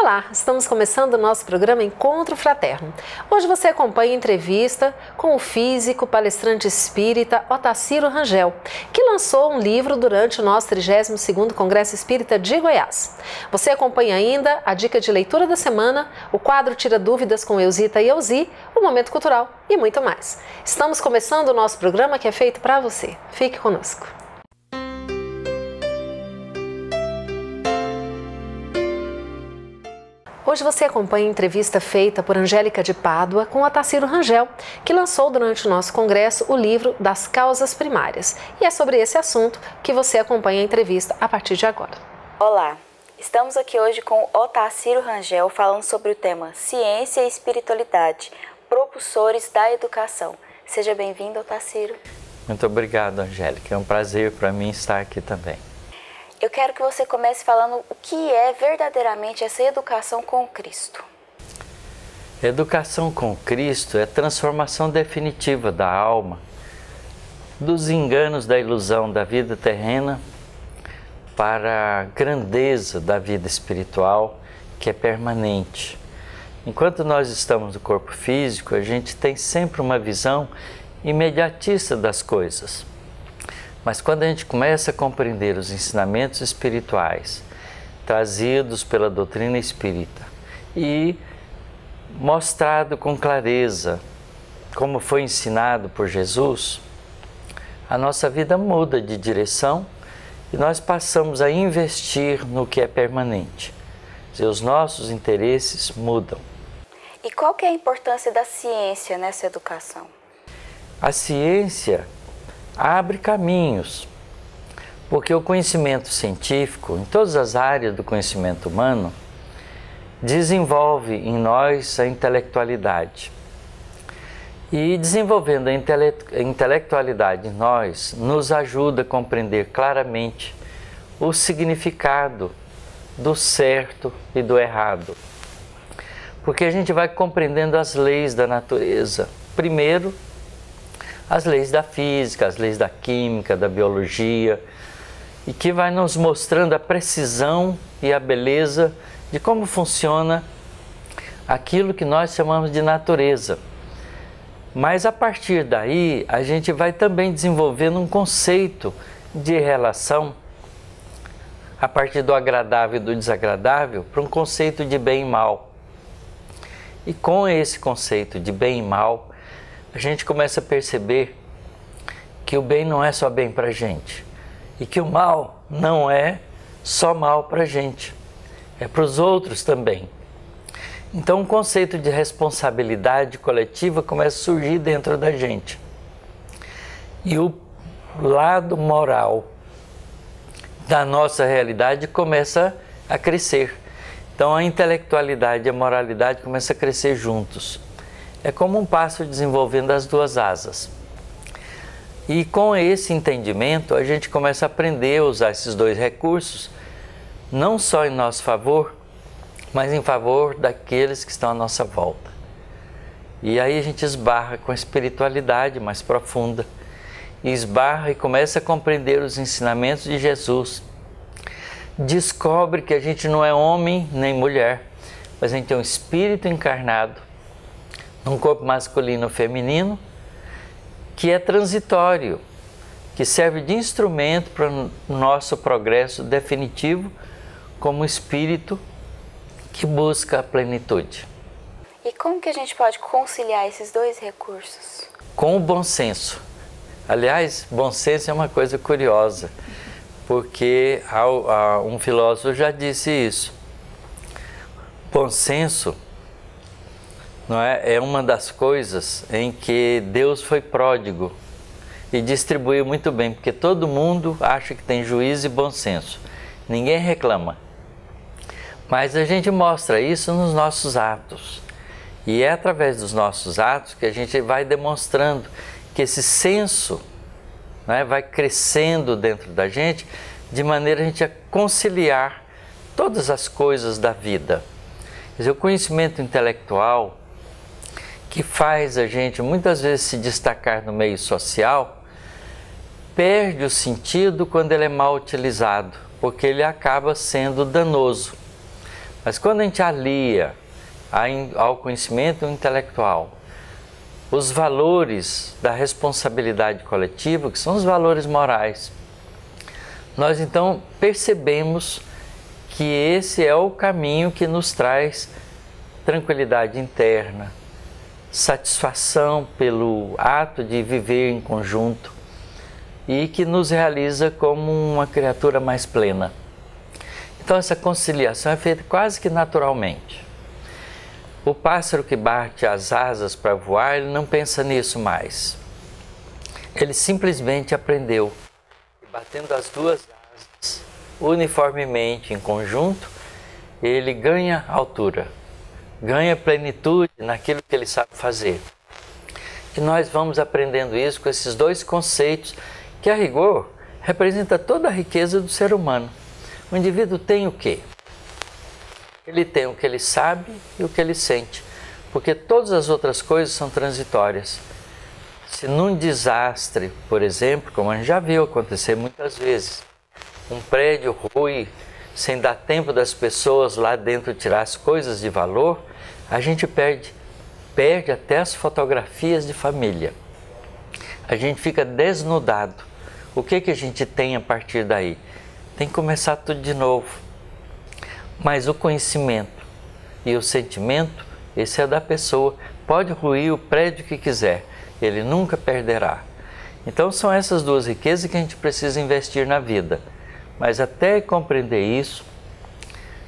Olá, estamos começando o nosso programa Encontro Fraterno. Hoje você acompanha a entrevista com o físico, palestrante espírita Otacílio Rangel, que lançou um livro durante o nosso 32º Congresso Espírita de Goiás. Você acompanha ainda a dica de leitura da semana, o quadro Tira Dúvidas com Eusita e Eusi, o Momento Cultural e muito mais. Estamos começando o nosso programa que é feito para você. Fique conosco. Hoje você acompanha a entrevista feita por Angélica de Pádua com Otacílio Rangel, que lançou durante o nosso congresso o livro Das Causas Primárias. E é sobre esse assunto que você acompanha a entrevista a partir de agora. Olá, estamos aqui hoje com Otacílio Rangel falando sobre o tema Ciência e Espiritualidade, propulsores da educação. Seja bem-vindo, Otacílio. Muito obrigado, Angélica. É um prazer para mim estar aqui também. Eu quero que você comece falando o que é verdadeiramente essa educação com Cristo. Educação com Cristo é transformação definitiva da alma, dos enganos da ilusão da vida terrena para a grandeza da vida espiritual, que é permanente. Enquanto nós estamos no corpo físico, a gente tem sempre uma visão imediatista das coisas. Mas quando a gente começa a compreender os ensinamentos espirituais trazidos pela doutrina espírita e mostrado com clareza como foi ensinado por Jesus, a nossa vida muda de direção e nós passamos a investir no que é permanente. Os nossos interesses mudam. E qual que é a importância da ciência nessa educação? A ciência abre caminhos, porque o conhecimento científico, em todas as áreas do conhecimento humano, desenvolve em nós a intelectualidade. E desenvolvendo a intelectualidade em nós, nos ajuda a compreender claramente o significado do certo e do errado. Porque a gente vai compreendendo as leis da natureza. Primeiro, as leis da física, as leis da química, da biologia, e que vai nos mostrando a precisão e a beleza de como funciona aquilo que nós chamamos de natureza. Mas a partir daí, a gente vai também desenvolvendo um conceito de relação, a partir do agradável e do desagradável, para um conceito de bem e mal. E com esse conceito de bem e mal, a gente começa a perceber que o bem não é só bem para a gente e que o mal não é só mal para a gente, é para os outros também. Então o conceito de responsabilidade coletiva começa a surgir dentro da gente. E o lado moral da nossa realidade começa a crescer. Então a intelectualidade e a moralidade começam a crescer juntos. É como um pássaro desenvolvendo as duas asas. E com esse entendimento, a gente começa a aprender a usar esses dois recursos, não só em nosso favor, mas em favor daqueles que estão à nossa volta. E aí a gente esbarra com a espiritualidade mais profunda, e esbarra e começa a compreender os ensinamentos de Jesus. Descobre que a gente não é homem nem mulher, mas a gente é um espírito encarnado, um corpo masculino ou feminino, que é transitório, que serve de instrumento para o nosso progresso definitivo como espírito que busca a plenitude. E como que a gente pode conciliar esses dois recursos? Com o bom senso. Aliás, bom senso é uma coisa curiosa, porque um filósofo já disse isso. Bom senso não é uma das coisas em que Deus foi pródigo e distribuiu muito bem, porque todo mundo acha que tem juízo e bom senso. Ninguém reclama. Mas a gente mostra isso nos nossos atos. E é através dos nossos atos que a gente vai demonstrando que esse senso, né, vai crescendo dentro da gente, de maneira a gente a conciliar todas as coisas da vida. Quer dizer, o conhecimento intelectual, que faz a gente muitas vezes se destacar no meio social, perde o sentido quando ele é mal utilizado, porque ele acaba sendo danoso. Mas quando a gente alia ao conhecimento intelectual os valores da responsabilidade coletiva, que são os valores morais, nós então percebemos que esse é o caminho que nos traz tranquilidade interna, satisfação pelo ato de viver em conjunto e que nos realiza como uma criatura mais plena. Então essa conciliação é feita quase que naturalmente. O pássaro que bate as asas para voar, ele não pensa nisso mais. Ele simplesmente aprendeu. Batendo as duas asas uniformemente em conjunto, ele ganha altura, ganha plenitude naquilo que ele sabe fazer. E nós vamos aprendendo isso com esses dois conceitos que, a rigor, representa toda a riqueza do ser humano. O indivíduo tem o quê? Ele tem o que ele sabe e o que ele sente, porque todas as outras coisas são transitórias. Se num desastre, por exemplo, como a gente já viu acontecer muitas vezes, um prédio rui, sem dar tempo das pessoas lá dentro tirar as coisas de valor, a gente perde até as fotografias de família. A gente fica desnudado. O que a gente tem a partir daí? Tem que começar tudo de novo. Mas o conhecimento e o sentimento, esse é da pessoa. Pode ruir o prédio que quiser, ele nunca perderá. Então são essas duas riquezas que a gente precisa investir na vida. Mas até compreender isso,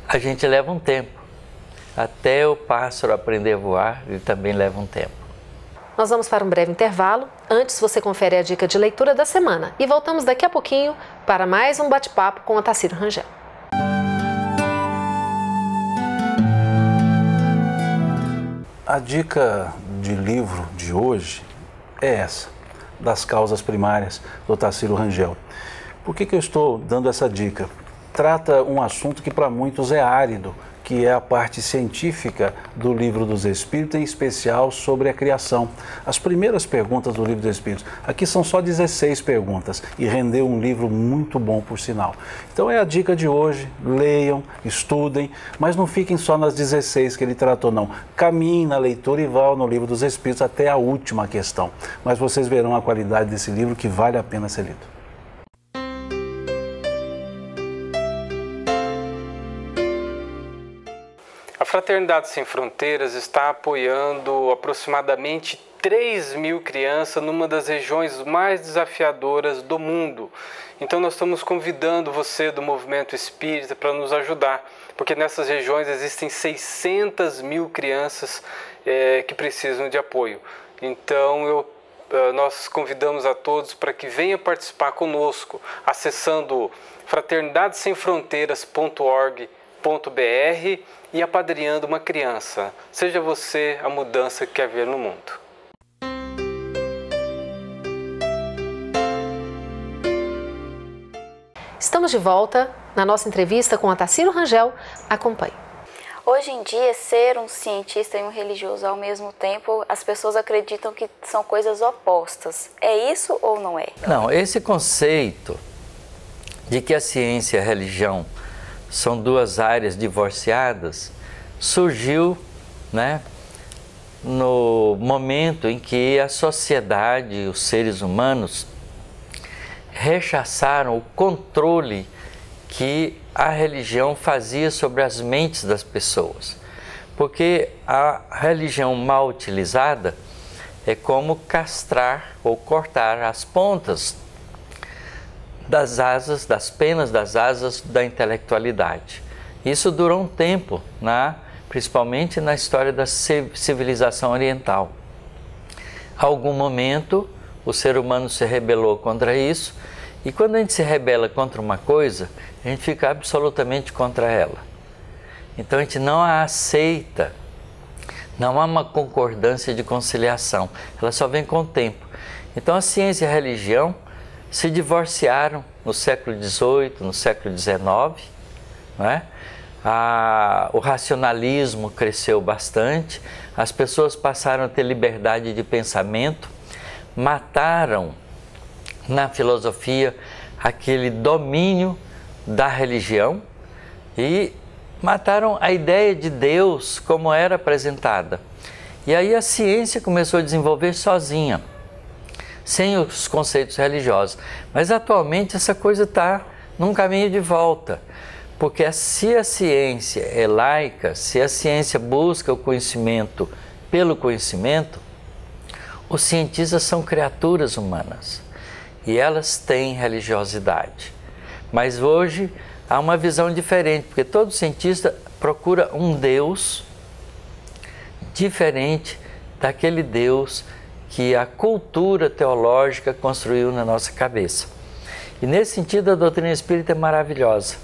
a gente leva um tempo. Até o pássaro aprender a voar, ele também leva um tempo. Nós vamos para um breve intervalo. Antes, você confere a dica de leitura da semana. E voltamos daqui a pouquinho para mais um bate-papo com Otacílio Rangel. A dica de livro de hoje é essa, Das Causas Primárias, do Otacílio Rangel. Por que eu estou dando essa dica? Trata um assunto que para muitos é árido, que é a parte científica do Livro dos Espíritos, em especial sobre a criação. As primeiras perguntas do Livro dos Espíritos, aqui são só 16 perguntas e rendeu um livro muito bom, por sinal. Então é a dica de hoje, leiam, estudem, mas não fiquem só nas 16 que ele tratou, não. Caminhem na leitura e vão no Livro dos Espíritos até a última questão. Mas vocês verão a qualidade desse livro que vale a pena ser lido. A Fraternidade Sem Fronteiras está apoiando aproximadamente 3.000 crianças numa das regiões mais desafiadoras do mundo. Então nós estamos convidando você do movimento espírita para nos ajudar, porque nessas regiões existem 600.000 crianças que precisam de apoio. Então nós convidamos a todos para que venham participar conosco, acessando fraternidadesemfronteiras.org.br e apadrinhando uma criança. Seja você a mudança que quer ver no mundo. Estamos de volta na nossa entrevista com Otacílio Rangel. Acompanhe. Hoje em dia, ser um cientista e um religioso ao mesmo tempo, as pessoas acreditam que são coisas opostas. É isso ou não é? Não, esse conceito de que a ciência e a religião são duas áreas divorciadas surgiu, no momento em que a sociedade, os seres humanos, rechaçaram o controle que a religião fazia sobre as mentes das pessoas. Porque a religião mal utilizada é como castrar ou cortar as pontas das asas, das penas das asas da intelectualidade. Isso durou um tempo, principalmente na história da civilização oriental. Algum momento, o ser humano se rebelou contra isso, e quando a gente se rebela contra uma coisa, a gente fica absolutamente contra ela. Então a gente não a aceita, não há uma concordância de conciliação, ela só vem com o tempo. Então a ciência e a religião se divorciaram no século XVIII, no século XIX, o racionalismo cresceu bastante, as pessoas passaram a ter liberdade de pensamento, mataram na filosofia aquele domínio da religião e mataram a ideia de Deus como era apresentada. E aí a ciência começou a desenvolver sozinha, sem os conceitos religiosos. Mas atualmente essa coisa está num caminho de volta, porque se a ciência é laica, se a ciência busca o conhecimento pelo conhecimento, os cientistas são criaturas humanas e elas têm religiosidade. Mas hoje há uma visão diferente, porque todo cientista procura um Deus diferente daquele Deus que a cultura teológica construiu na nossa cabeça. E nesse sentido a doutrina espírita é maravilhosa,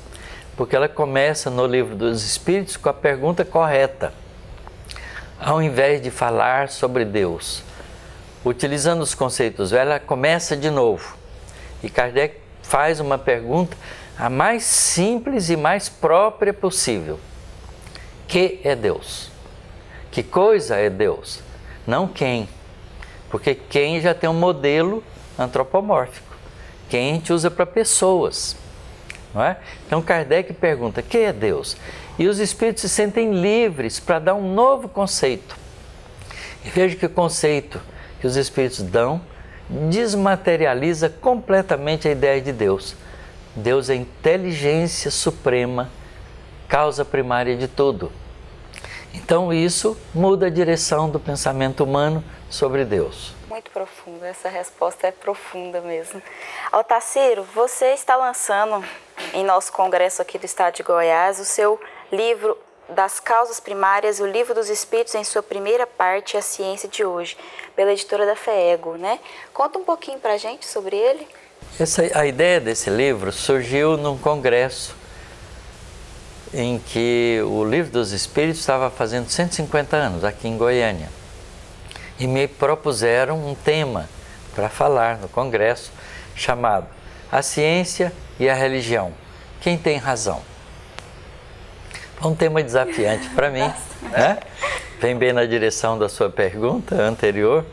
porque ela começa no Livro dos Espíritos com a pergunta correta. Ao invés de falar sobre Deus, utilizando os conceitos velhos, ela começa de novo. E Kardec faz uma pergunta a mais simples e mais própria possível. Que é Deus? Que coisa é Deus? Não quem. Porque quem já tem um modelo antropomórfico. Quem a gente usa para pessoas. Não é? Então Kardec pergunta, que é Deus? E os espíritos se sentem livres para dar um novo conceito. E veja que o conceito que os espíritos dão desmaterializa completamente a ideia de Deus. Deus é inteligência suprema, causa primária de tudo. Então isso muda a direção do pensamento humano sobre Deus. Muito profundo, essa resposta é profunda mesmo. Otacílio, você está lançando em nosso congresso aqui do estado de Goiás o seu livro das causas primárias, o Livro dos Espíritos, em sua primeira parte, A Ciência de Hoje, pela editora da FEEGO, né? Conta um pouquinho pra gente sobre ele. A ideia desse livro surgiu num congresso em que o Livro dos Espíritos estava fazendo 150 anos aqui em Goiânia. E me propuseram um tema para falar no congresso chamado A Ciência e a Religião. Quem tem razão? Um tema desafiante para mim, né? Vem bem na direção da sua pergunta anterior.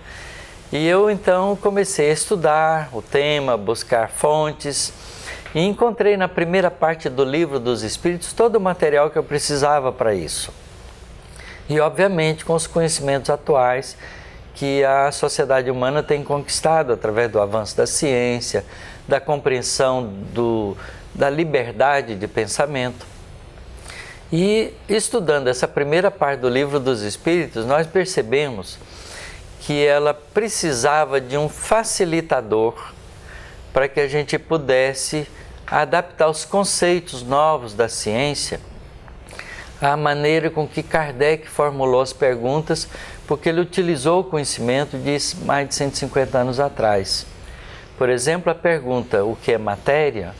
E eu então comecei a estudar o tema, buscar fontes e encontrei na primeira parte do Livro dos Espíritos todo o material que eu precisava para isso. E obviamente com os conhecimentos atuais que a sociedade humana tem conquistado através do avanço da ciência, da compreensão da liberdade de pensamento. E estudando essa primeira parte do Livro dos Espíritos, nós percebemos que ela precisava de um facilitador para que a gente pudesse adaptar os conceitos novos da ciência à maneira com que Kardec formulou as perguntas, porque ele utilizou o conhecimento de mais de 150 anos atrás. Por exemplo, a pergunta, o que é matéria?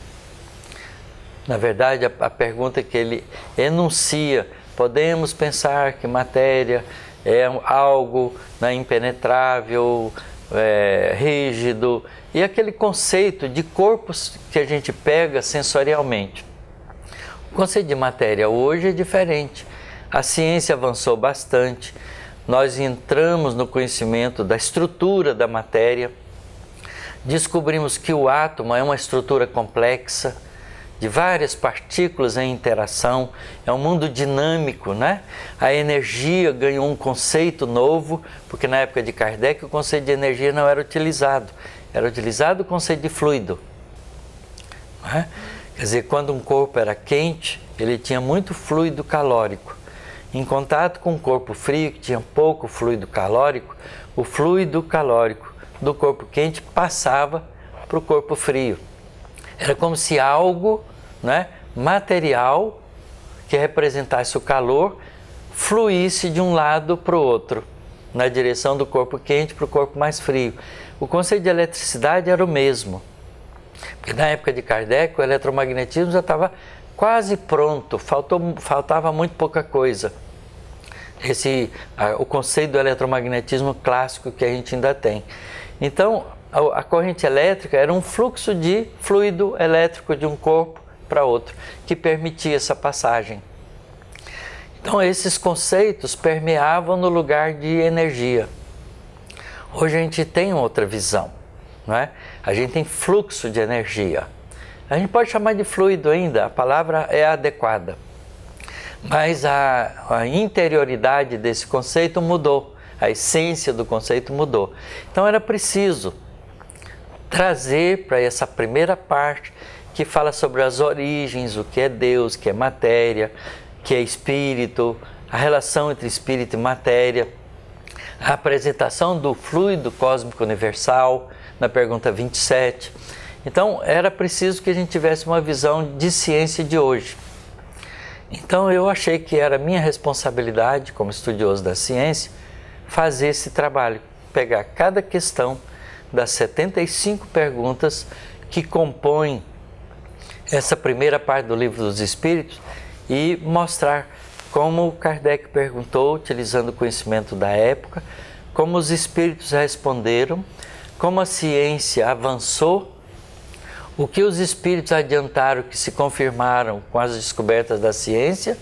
Na verdade, a pergunta que ele enuncia, podemos pensar que matéria é algo impenetrável, rígido, e aquele conceito de corpos que a gente pega sensorialmente. O conceito de matéria hoje é diferente. A ciência avançou bastante, nós entramos no conhecimento da estrutura da matéria, descobrimos que o átomo é uma estrutura complexa, de várias partículas em interação, é um mundo dinâmico, né? A energia ganhou um conceito novo, porque na época de Kardec o conceito de energia não era utilizado o conceito de fluido. Né? Quer dizer, quando um corpo era quente, ele tinha muito fluido calórico. Em contato com um corpo frio, que tinha pouco fluido calórico, o fluido calórico do corpo quente passava para o corpo frio. Era como se algo, né, material que representasse o calor fluísse de um lado para o outro, na direção do corpo quente para o corpo mais frio. O conceito de eletricidade era o mesmo, porque na época de Kardec o eletromagnetismo já estava quase pronto, faltava muito pouca coisa. O conceito do eletromagnetismo clássico que a gente ainda tem. Então, a corrente elétrica era um fluxo de fluido elétrico de um corpo para outro, que permitia essa passagem. Então, esses conceitos permeavam no lugar de energia. Hoje a gente tem outra visão, não é? A gente tem fluxo de energia. A gente pode chamar de fluido ainda, a palavra é adequada. mas a interioridade desse conceito mudou, a essência do conceito mudou. Então era preciso trazer para essa primeira parte que fala sobre as origens, o que é Deus, o que é matéria, o que é espírito, a relação entre espírito e matéria, a apresentação do fluido cósmico universal, na pergunta 27. Então, era preciso que a gente tivesse uma visão de ciência de hoje. Então, eu achei que era minha responsabilidade, como estudioso da ciência, fazer esse trabalho, pegar cada questão das 75 perguntas que compõem essa primeira parte do Livro dos Espíritos e mostrar como Kardec perguntou, utilizando o conhecimento da época, como os espíritos responderam, como a ciência avançou, o que os espíritos adiantaram que se confirmaram com as descobertas da ciência,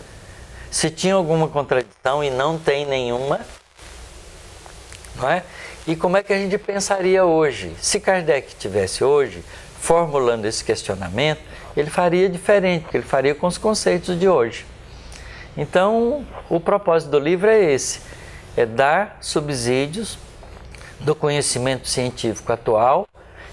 se tinha alguma contradição e não tem nenhuma, não é? E como é que a gente pensaria hoje? Se Kardec tivesse hoje formulando esse questionamento, ele faria diferente, porque ele faria com os conceitos de hoje. Então, o propósito do livro é esse, é dar subsídios do conhecimento científico atual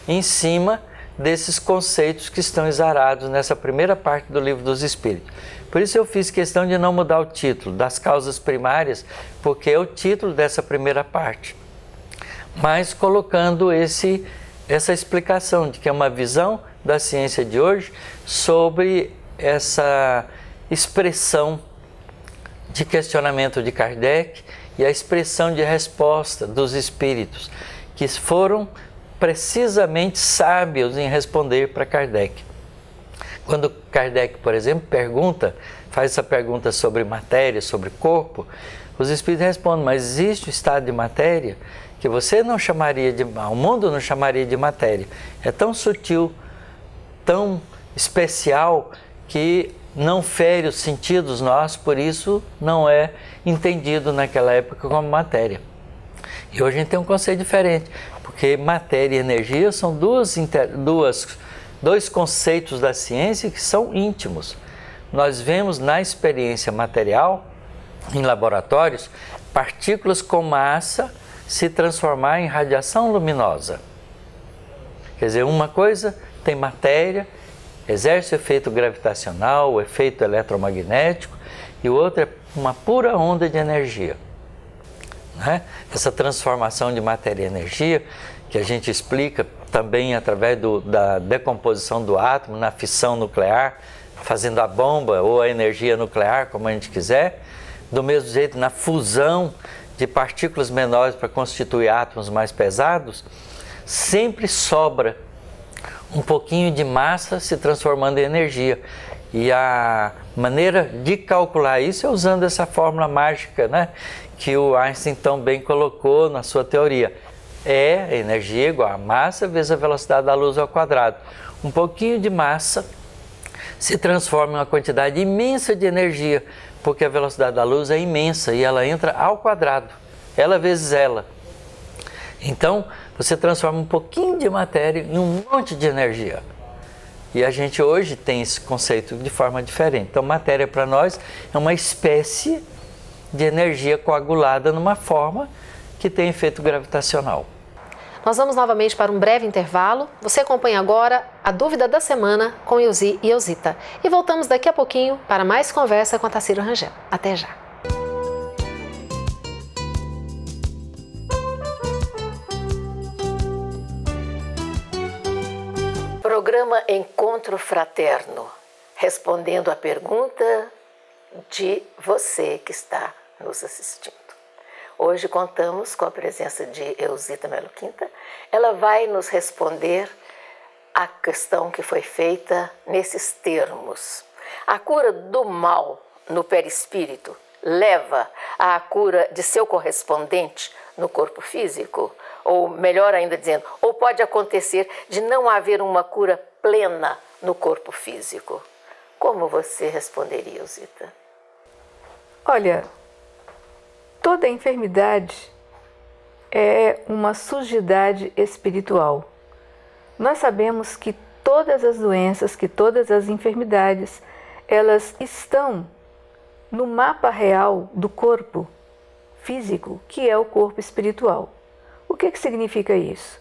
em cima desses conceitos que estão exarados nessa primeira parte do Livro dos Espíritos. Por isso eu fiz questão de não mudar o título, das causas primárias, porque é o título dessa primeira parte, mas colocando essa explicação de que é uma visão da ciência de hoje sobre essa expressão de questionamento de Kardec e a expressão de resposta dos espíritos, que foram precisamente sábios em responder para Kardec. Quando Kardec, por exemplo, faz essa pergunta sobre matéria, sobre corpo, os espíritos respondem, mas existe o estado de matéria que você não chamaria de... o mundo não chamaria de matéria. É tão sutil, tão especial, que não fere os sentidos nossos, por isso não é entendido naquela época como matéria. E hoje a gente tem um conceito diferente, porque matéria e energia são dois conceitos da ciência que são íntimos. Nós vemos na experiência material, em laboratórios, partículas com massa se transformar em radiação luminosa. Quer dizer, uma coisa tem matéria, exerce o efeito gravitacional, o efeito eletromagnético, e o outro é uma pura onda de energia. Né? Essa transformação de matéria e energia, que a gente explica também através da decomposição do átomo, na fissão nuclear, fazendo a bomba ou a energia nuclear, como a gente quiser, do mesmo jeito na fusão de partículas menores para constituir átomos mais pesados, sempre sobra um pouquinho de massa se transformando em energia. E a maneira de calcular isso é usando essa fórmula mágica, né, que o Einstein tão bem colocou na sua teoria. É energia igual a massa vezes a velocidade da luz ao quadrado. Um pouquinho de massa se transforma em uma quantidade imensa de energia, porque a velocidade da luz é imensa e ela entra ao quadrado, ela vezes ela. Então, você transforma um pouquinho de matéria em um monte de energia. E a gente hoje tem esse conceito de forma diferente. Então, matéria para nós é uma espécie de energia coagulada numa forma que tem efeito gravitacional. Nós vamos novamente para um breve intervalo. Você acompanha agora a dúvida da semana com Elzi e Elzita. E voltamos daqui a pouquinho para mais conversa com Otacyro Rangel. Até já! Programa Encontro Fraterno, respondendo à pergunta de você que está nos assistindo. Hoje contamos com a presença de Elzita Melo Quinta. Ela vai nos responder a questão que foi feita nesses termos. A cura do mal no perispírito leva à cura de seu correspondente no corpo físico? Ou melhor ainda dizendo, ou pode acontecer de não haver uma cura plena no corpo físico? Como você responderia, Elzita? Olha, toda enfermidade é uma sujidade espiritual. Nós sabemos que todas as doenças, que todas as enfermidades, elas estão no mapa real do corpo físico, que é o corpo espiritual. O que significa isso?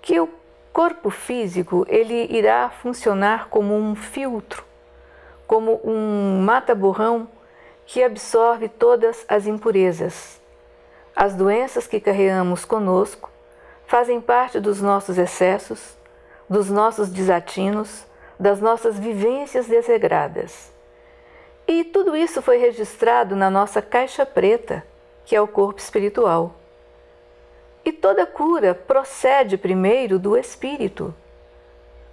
Que o corpo físico ele irá funcionar como um filtro, como um mata-borrão que absorve todas as impurezas. As doenças que carregamos conosco fazem parte dos nossos excessos, dos nossos desatinos, das nossas vivências desregradas. E tudo isso foi registrado na nossa caixa preta, que é o corpo espiritual. E toda cura procede primeiro do espírito,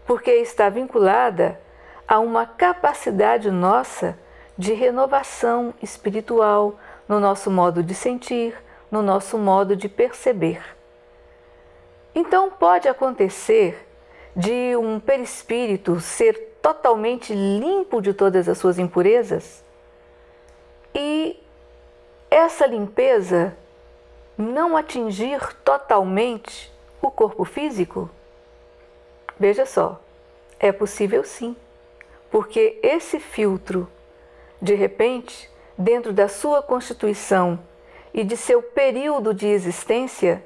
porque está vinculada a uma capacidade nossa de renovação espiritual no nosso modo de sentir, no nosso modo de perceber. Então pode acontecer de um perispírito ser totalmente limpo de todas as suas impurezas e essa limpeza não atingir totalmente o corpo físico? Veja só, é possível sim, porque esse filtro, de repente, dentro da sua constituição e de seu período de existência,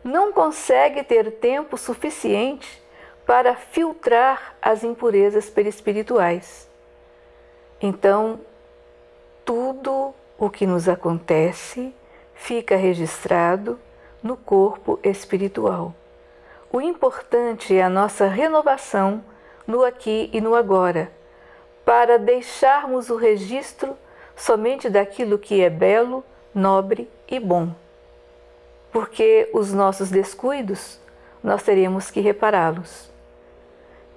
não consegue ter tempo suficiente para filtrar as impurezas perispirituais. Então, tudo o que nos acontece fica registrado no corpo espiritual. O importante é a nossa renovação no aqui e no agora, para deixarmos o registro somente daquilo que é belo, nobre e bom. Porque os nossos descuidos, nós teremos que repará-los.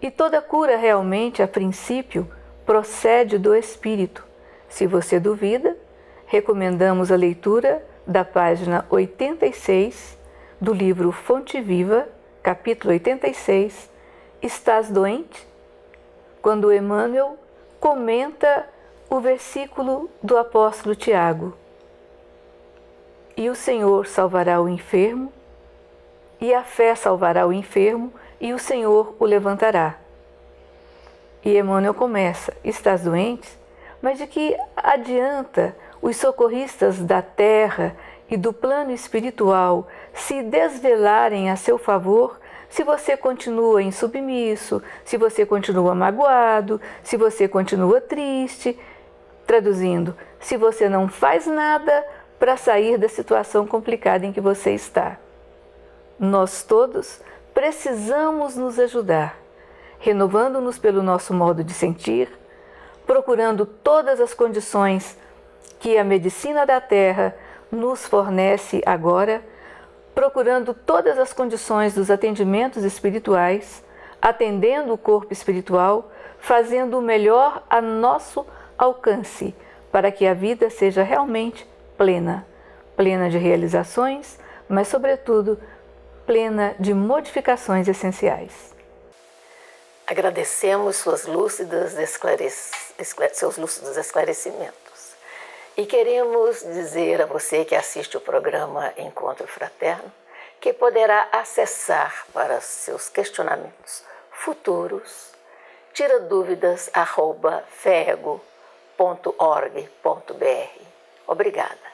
E toda cura realmente, a princípio, procede do Espírito. Se você duvida, recomendamos a leitura da página 86 do livro Fonte Viva, capítulo 86, Estás doente? Quando Emmanuel comenta o versículo do apóstolo Tiago. E o Senhor salvará o enfermo, e a fé salvará o enfermo, e o Senhor o levantará. E Emmanuel começa, estás doente? Mas de que adianta os socorristas da terra e do plano espiritual se desvelarem a seu favor se você continua insubmisso, se você continua magoado, se você continua triste? Traduzindo, se você não faz nada para sair da situação complicada em que você está. Nós todos precisamos nos ajudar, renovando-nos pelo nosso modo de sentir, procurando todas as condições que a medicina da Terra nos fornece agora, procurando todas as condições dos atendimentos espirituais, atendendo o corpo espiritual, fazendo o melhor a nosso alcance, para que a vida seja realmente plena, plena de realizações, mas sobretudo plena de modificações essenciais. Agradecemos seus lúcidos esclarecimentos e queremos dizer a você que assiste o programa Encontro Fraterno que poderá acessar para seus questionamentos futuros tiradúvidas@fego.org.br. Obrigada.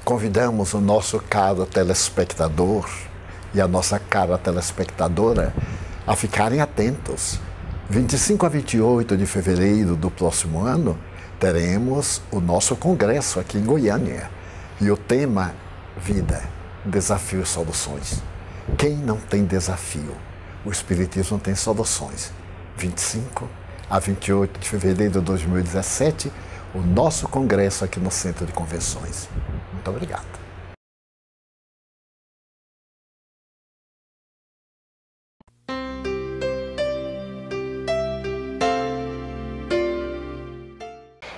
Convidamos o nosso caro telespectador e a nossa cara telespectadora a ficarem atentos. 25 a 28 de fevereiro do próximo ano, teremos o nosso congresso aqui em Goiânia. E o tema, vida, desafio e soluções. Quem não tem desafio? O Espiritismo tem soluções. 25 a 28 de fevereiro de 2017, o nosso congresso aqui no Centro de Convenções. Muito obrigado.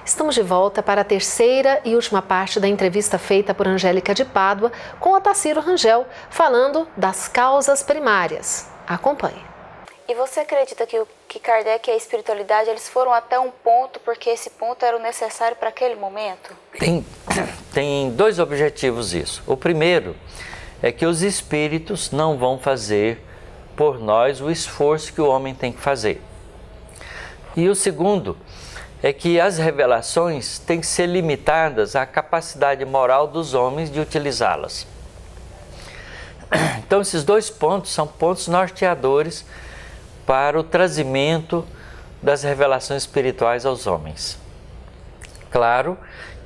Estamos de volta para a terceira e última parte da entrevista feita por Angélica de Pádua com Otacílio Rangel, falando das causas primárias. Acompanhe. E você acredita que Kardec e a espiritualidade eles foram até um ponto porque esse ponto era o necessário para aquele momento? Tem dois objetivos isso. O primeiro é que os espíritos não vão fazer por nós o esforço que o homem tem que fazer. E o segundo é que as revelações têm que ser limitadas à capacidade moral dos homens de utilizá-las. Então, esses dois pontos são pontos norteadores para o trazimento das revelações espirituais aos homens. Claro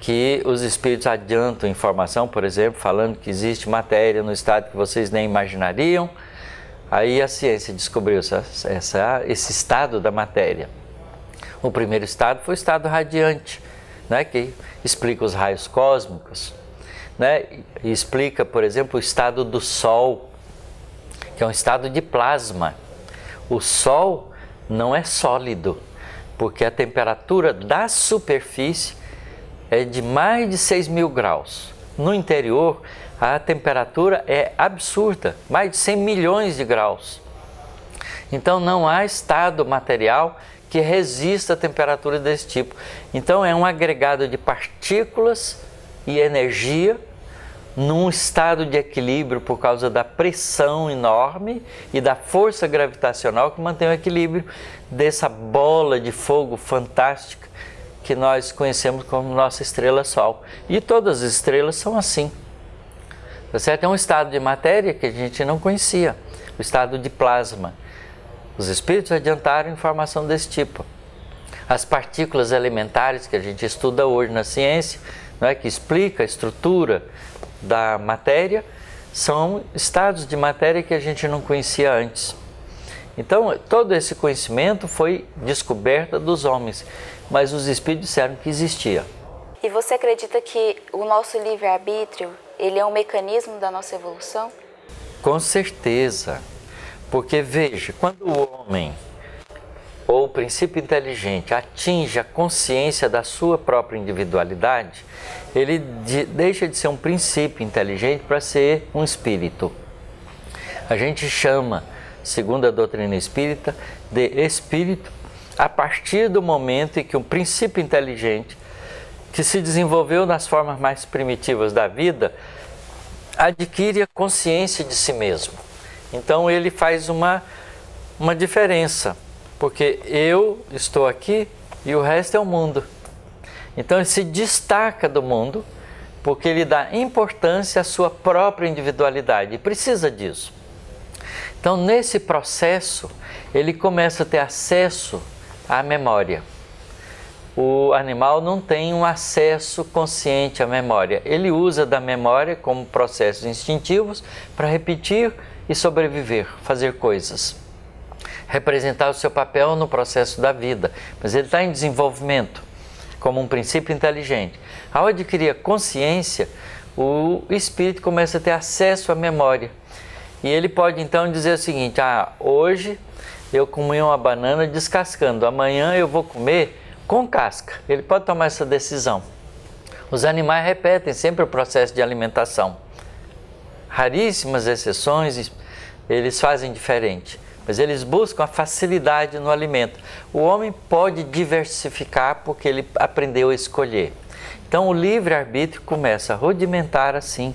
que os espíritos adiantam informação, por exemplo, falando que existe matéria no estado que vocês nem imaginariam. Aí a ciência descobriu esse estado da matéria. O primeiro estado foi o estado radiante, né, que explica os raios cósmicos, né, e explica, por exemplo, o estado do Sol, que é um estado de plasma. O Sol não é sólido, porque a temperatura da superfície é de mais de 6.000 graus. No interior, a temperatura é absurda, mais de 100 milhões de graus. Então não há estado material que resista a temperatura desse tipo. Então é um agregado de partículas e energia num estado de equilíbrio por causa da pressão enorme e da força gravitacional que mantém o equilíbrio dessa bola de fogo fantástica que nós conhecemos como nossa estrela-sol. E todas as estrelas são assim. Tá certo? É um estado de matéria que a gente não conhecia, o estado de plasma. Os espíritos adiantaram informação desse tipo. As partículas elementares que a gente estuda hoje na ciência, não é, que explica a estrutura da matéria, são estados de matéria que a gente não conhecia antes. Então, todo esse conhecimento foi descoberta dos homens, mas os espíritos disseram que existia. E você acredita que o nosso livre-arbítrio, ele é um mecanismo da nossa evolução? Com certeza, porque veja, quando o homem ou o princípio inteligente atinge a consciência da sua própria individualidade, ele deixa de ser um princípio inteligente para ser um espírito. A gente chama, segundo a doutrina espírita, de espírito a partir do momento em que um princípio inteligente que se desenvolveu nas formas mais primitivas da vida adquire a consciência de si mesmo. Então ele faz uma diferença, porque eu estou aqui e o resto é o mundo. Então ele se destaca do mundo porque ele dá importância à sua própria individualidade e precisa disso. Então nesse processo ele começa a ter acesso à memória. O animal não tem um acesso consciente à memória. Ele usa da memória como processos instintivos para repetir e sobreviver, fazer coisas, representar o seu papel no processo da vida. Mas ele está em desenvolvimento como um princípio inteligente. Ao adquirir a consciência, o espírito começa a ter acesso à memória. E ele pode então dizer o seguinte: hoje eu comi uma banana descascando, amanhã eu vou comer com casca. Ele pode tomar essa decisão. Os animais repetem sempre o processo de alimentação. Raríssimas exceções, eles fazem diferente, mas eles buscam a facilidade no alimento. O homem pode diversificar porque ele aprendeu a escolher. Então o livre-arbítrio começa a rudimentar assim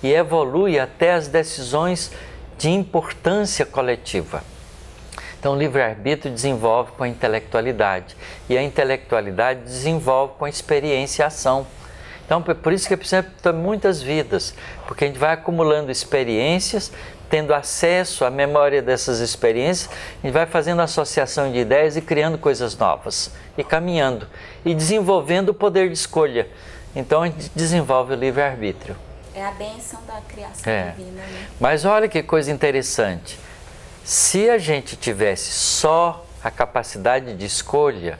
e evolui até as decisões de importância coletiva. Então o livre-arbítrio desenvolve com a intelectualidade e a intelectualidade desenvolve com a experiência e a ação. Então por isso que precisa ter muitas vidas, porque a gente vai acumulando experiências, tendo acesso à memória dessas experiências, a gente vai fazendo associação de ideias e criando coisas novas, e caminhando, e desenvolvendo o poder de escolha. Então a gente desenvolve o livre-arbítrio. É a bênção da criação divina, né? Mas olha que coisa interessante. Se a gente tivesse só a capacidade de escolha,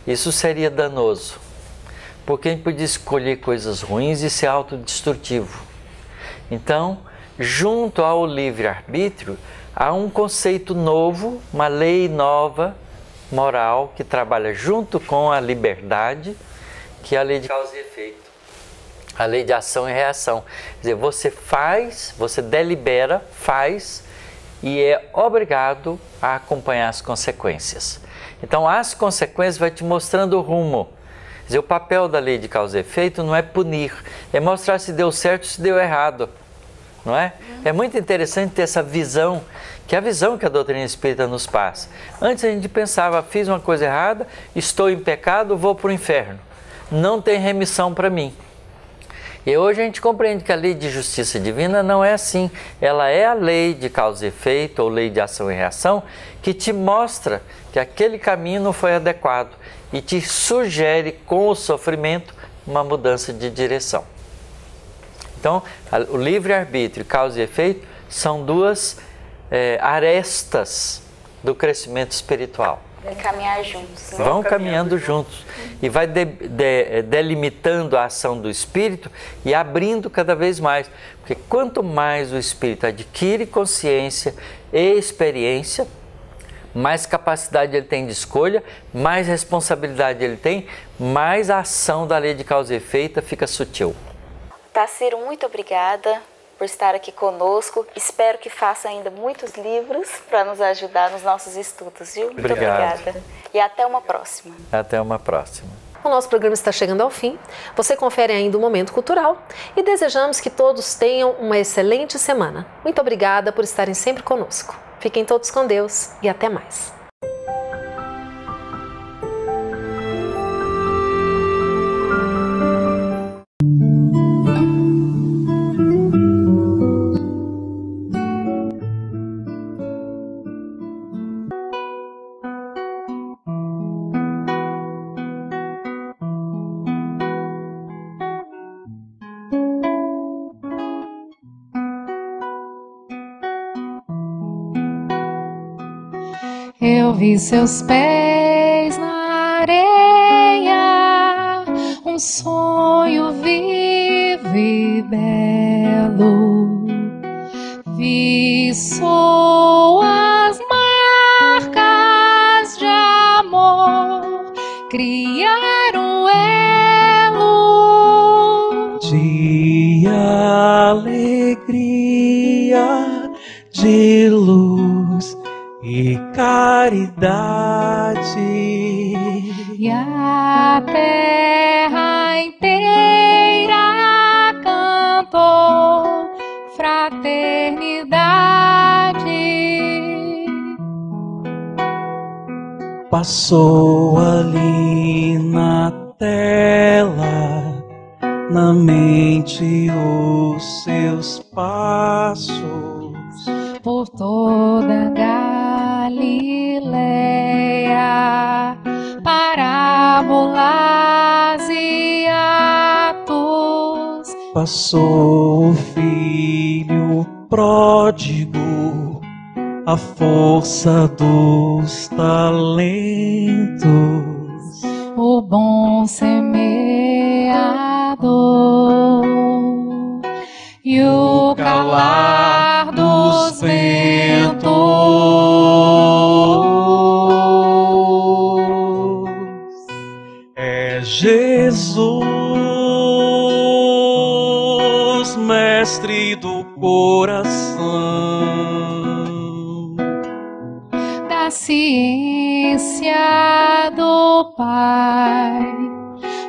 isso seria danoso, porque a gente podia escolher coisas ruins e ser autodestrutivo. Então, junto ao livre-arbítrio, há um conceito novo, uma lei nova, moral, que trabalha junto com a liberdade, que é a lei de causa e efeito, a lei de ação e reação. Quer dizer, você faz, você delibera, faz, e é obrigado a acompanhar as consequências. Então, as consequências vai te mostrando o rumo. Quer dizer, o papel da lei de causa e efeito não é punir, é mostrar se deu certo ou se deu errado. não é? É muito interessante ter essa visão, que é a visão que a doutrina espírita nos passa. Antes a gente pensava, fiz uma coisa errada, estou em pecado, vou para o inferno. Não tem remissão para mim. E hoje a gente compreende que a lei de justiça divina não é assim. Ela é a lei de causa e efeito, ou lei de ação e reação, que te mostra que aquele caminho não foi adequado e te sugere com o sofrimento uma mudança de direção. Então, o livre-arbítrio e causa e efeito são duas arestas do crescimento espiritual. Vão caminhar juntos. Né? Vão caminhando juntos. E vai delimitando a ação do espírito e abrindo cada vez mais. Porque quanto mais o espírito adquire consciência e experiência, mais capacidade ele tem de escolha, mais responsabilidade ele tem, mais a ação da lei de causa e efeito fica sutil. Otacílio, muito obrigada por estar aqui conosco. Espero que faça ainda muitos livros para nos ajudar nos nossos estudos, viu? Muito obrigada. E até uma próxima. Até uma próxima. O nosso programa está chegando ao fim. Você confere ainda o Momento Cultural e desejamos que todos tenham uma excelente semana. Muito obrigada por estarem sempre conosco. Fiquem todos com Deus e até mais. Eu vi seus pés na areia, um sonho vivo e belo. Vi suas marcas de amor criar um elo de alegria, de luz e caridade, e a terra inteira cantou fraternidade. Passou ali na tela, na mente os seus passos, por toda Galileia, parábolas e atos. Passou o filho pródigo, a força dos talentos, o bom semeador e o calar dos ventos. É Jesus, mestre do coração, da ciência do Pai,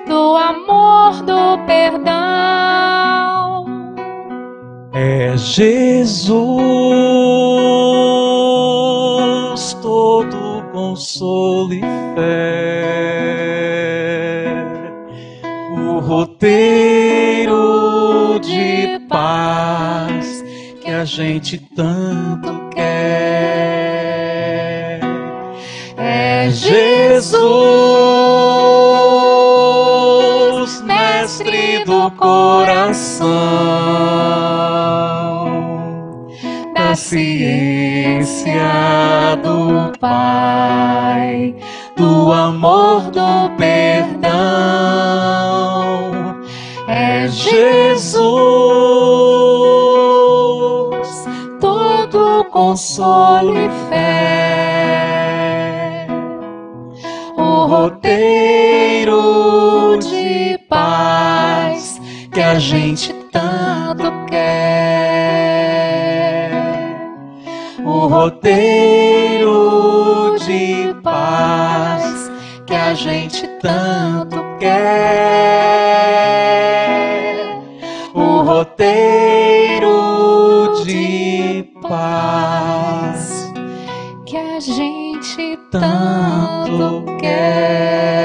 do amor, do perdão. É Jesus, todo consolo e fé, o roteiro de paz que a gente tanto quer. É Jesus, mestre do coração, da ciência do Pai, do amor, do perdão. É Jesus, todo consolo e fé, o roteiro de paz que a gente tanto quer. O roteiro de paz que a gente tanto quer. O roteiro paz que a gente tanto quer.